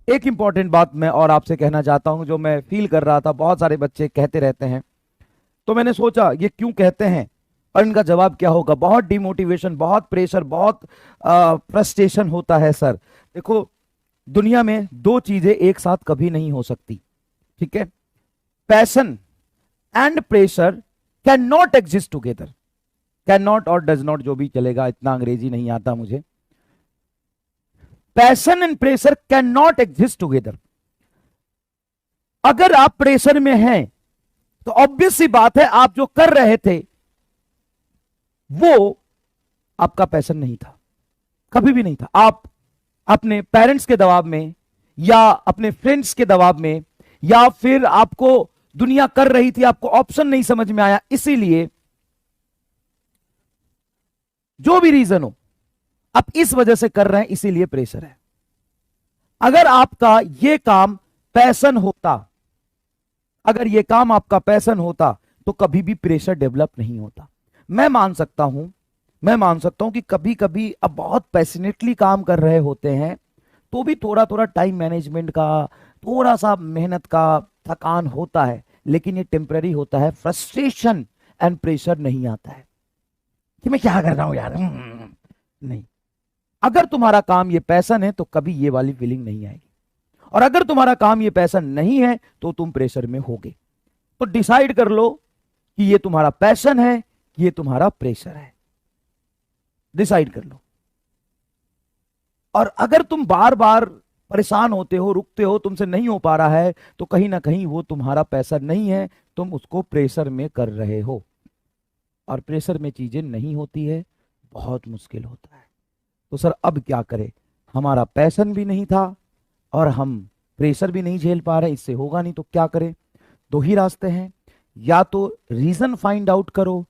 एक इंपॉर्टेंट बात मैं और आपसे कहना चाहता हूं, जो मैं फील कर रहा था, बहुत सारे बच्चे कहते रहते हैं, तो मैंने सोचा ये क्यों कहते हैं और इनका जवाब क्या होगा। बहुत डिमोटिवेशन, बहुत प्रेशर, बहुत फ्रस्ट्रेशन होता है सर। देखो, दुनिया में दो चीजें एक साथ कभी नहीं हो सकती, ठीक है। Passion and pressure can not exist together. Can not और डज नॉट जो भी चलेगा, इतना अंग्रेजी नहीं आता मुझे। Passion and pressure can not exist together. अगर आप प्रेशर में हैं तो ऑब्वियस सी बात है, आप जो कर रहे थे वो आपका पैशन नहीं था, कभी भी नहीं था। आप अपने पेरेंट्स के दबाव में या अपने फ्रेंड्स के दबाव में या फिर आपको दुनिया कर रही थी, आपको ऑप्शन नहीं समझ में आया, इसीलिए जो भी रीजन हो आप इस वजह से कर रहे हैं, इसीलिए प्रेशर है। अगर आपका ये काम पैशन होता, अगर ये काम आपका पैशन होता तो कभी भी प्रेशर डेवलप नहीं होता। मैं मान सकता हूं, मैं मान सकता हूं कि कभी कभी अब बहुत पैशनेटली काम कर रहे होते हैं तो भी थोड़ा थोड़ा टाइम मैनेजमेंट का, थोड़ा सा मेहनत का थकान होता है, लेकिन ये टेम्पररी होता है। फ्रस्ट्रेशन एंड प्रेशर नहीं आता है कि मैं क्या कर रहा हूं यार, नहीं। अगर तुम्हारा काम ये पैशन है तो कभी ये वाली फीलिंग नहीं आएगी, और अगर तुम्हारा काम ये पैशन नहीं है तो तुम प्रेशर में होगे। तो डिसाइड कर लो कि ये तुम्हारा पैशन है कि ये तुम्हारा प्रेशर है, डिसाइड कर लो। और अगर तुम बार बार परेशान होते हो, रुकते हो, तुमसे नहीं हो पा रहा है, तो कहीं ना कहीं वो तुम्हारा पैशन नहीं है, तुम उसको प्रेशर में कर रहे हो। और प्रेशर में चीजें नहीं होती है, बहुत मुश्किल होता है। तो सर अब क्या करें, हमारा पैशन भी नहीं था और हम प्रेशर भी नहीं झेल पा रहे, इससे होगा नहीं, तो क्या करें। दो ही रास्ते हैं, या तो रीजन फाइंड आउट करो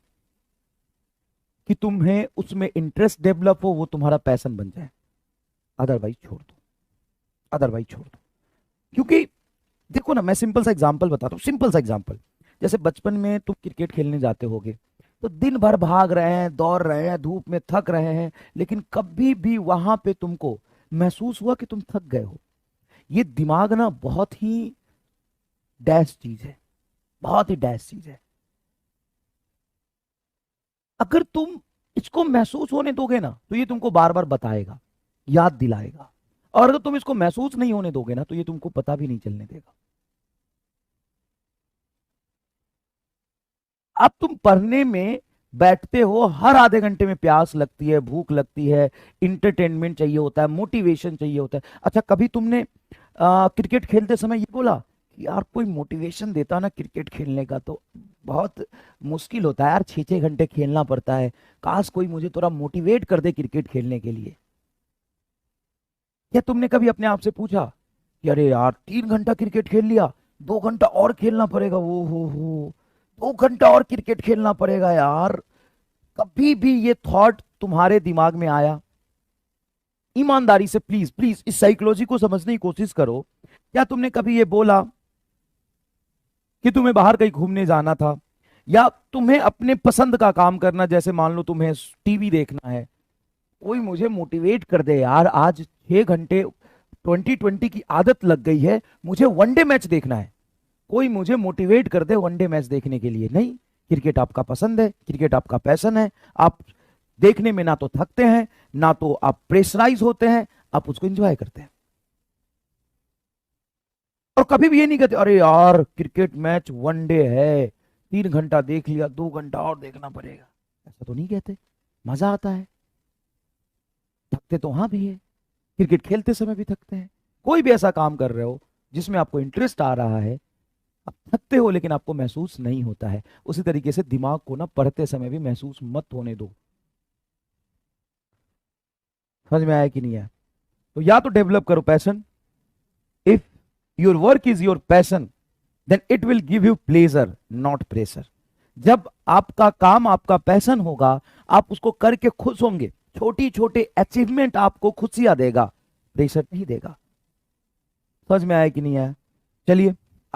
कि तुम्हें उसमें इंटरेस्ट डेवलप हो, वो तुम्हारा पैशन बन जाए, अदरवाइज छोड़ दो, अदरवाइज छोड़ दो। क्योंकि देखो ना, मैं सिंपल सा एग्जांपल बताता हूँ, सिंपल सा एग्जांपल। जैसे बचपन में तुम क्रिकेट खेलने जाते होगे, तो दिन भर भाग रहे हैं, दौड़ रहे हैं, धूप में थक रहे हैं, लेकिन कभी भी वहां पे तुमको महसूस हुआ कि तुम थक गए हो। ये दिमाग ना बहुत ही डैश चीज है, बहुत ही डैश चीज है। अगर तुम इसको महसूस होने दोगे ना तो ये तुमको बार बार बताएगा, याद दिलाएगा। और अगर तुम इसको महसूस नहीं होने दोगे ना तो ये तुमको पता भी नहीं चलने देगा। अब तुम पढ़ने में बैठते हो, हर आधे घंटे में प्यास लगती है, भूख लगती है, इंटरटेनमेंट चाहिए होता है, मोटिवेशन चाहिए होता है। अच्छा, कभी तुमने क्रिकेट खेलते समय ये बोला कि यार कोई मोटिवेशन देता ना क्रिकेट खेलने का, तो बहुत मुश्किल होता है यार, 6-6 घंटे खेलना पड़ता है, काश कोई मुझे थोड़ा मोटिवेट कर दे क्रिकेट खेलने के लिए। क्या तुमने कभी अपने आप से पूछा कि अरे यार 3 घंटा क्रिकेट खेल लिया, 2 घंटा और खेलना पड़ेगा, वो हो 2 घंटा और क्रिकेट खेलना पड़ेगा यार। कभी भी ये थॉट तुम्हारे दिमाग में आया? ईमानदारी से प्लीज प्लीज इस साइकोलॉजी को समझने की कोशिश करो। क्या तुमने कभी ये बोला कि तुम्हें बाहर कहीं घूमने जाना था, या तुम्हें अपने पसंद का काम करना, जैसे मान लो तुम्हें टीवी देखना है, कोई मुझे मोटिवेट कर दे यार, आज 6 घंटे 2020 की आदत लग गई है, मुझे वनडे मैच देखना है, कोई मुझे मोटिवेट कर दे वनडे मैच देखने के लिए? नहीं, क्रिकेट आपका पसंद है, क्रिकेट आपका पैशन है, आप देखने में ना तो थकते हैं, ना तो आप प्रेशराइज होते हैं, आप उसको एंजॉय करते हैं। और कभी भी ये नहीं कहते अरे यार क्रिकेट मैच वनडे है, 3 घंटा देख लिया, 2 घंटा और देखना पड़ेगा, ऐसा तो नहीं कहते। मजा आता है, थकते तो वहां भी है, क्रिकेट खेलते समय भी थकते हैं। कोई भी ऐसा काम कर रहे हो जिसमें आपको इंटरेस्ट आ रहा है, आप थकते हो लेकिन आपको महसूस नहीं होता है। उसी तरीके से दिमाग को ना पढ़ते समय भी महसूस मत होने दो। समझ में आया कि नहीं आया? तो या तो डेवलप करो passion. If your work is your passion then it will give you pleasure not pressure. जब आपका काम आपका पैशन होगा, आप उसको करके खुश होंगे, छोटी छोटे अचीवमेंट आपको खुशियां देगा, प्रेशर नहीं देगा। समझ में आया कि नहीं आया? चलिए